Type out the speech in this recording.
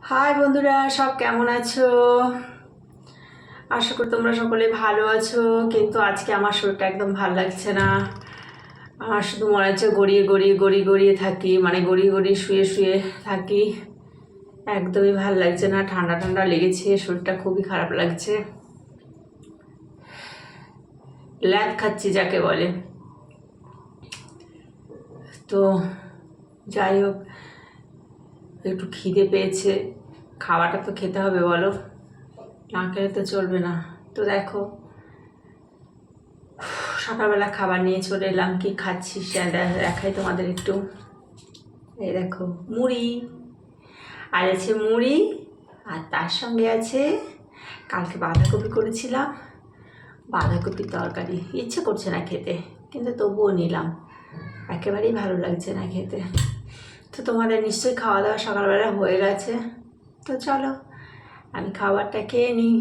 High বন্ধুরা, সব কেমন আছো? আশা করি তোমরা সকলে ভালো আছো। কিন্তু আজকে আমার শরীরটা একদম ভালো লাগছে না। আমার শুধু মনে হচ্ছে গড়িয়ে গড়িয়ে গড়িয়ে গড়িয়ে থাকি, মানে গড়িয়ে গড়িয়ে শুয়ে শুয়ে থাকি। একদমই ভালো লাগছে না, ঠান্ডা ঠান্ডা লেগেছে, শরীরটা খুবই খারাপ লাগছে। ল্যাদ খাচ্ছি যাকে বলে। তো যাই হোক, একটু খিদে পেয়েছে, খাওয়াটা তো খেতে হবে বলো, না খেলে তো চলবে না। তো দেখো, সকালবেলা খাবার নিয়ে চলে এলাম। কি খাচ্ছি সেটা দেখাই তোমাদের একটু। এই দেখো, মুড়ি, আর আছে মুড়ি, আর তার সঙ্গে আছে কালকে বাঁধাকপি করেছিলাম, বাঁধাকপির তরকারি। ইচ্ছে করছে না খেতে, কিন্তু তবুও নিলাম, একেবারেই ভালো লাগছে না খেতে। তো তোমাদের নিশ্চয়ই খাওয়া দাওয়া সকালবেলা হয়ে গেছে। তো চলো আমি খাবারটা খেয়ে নিই।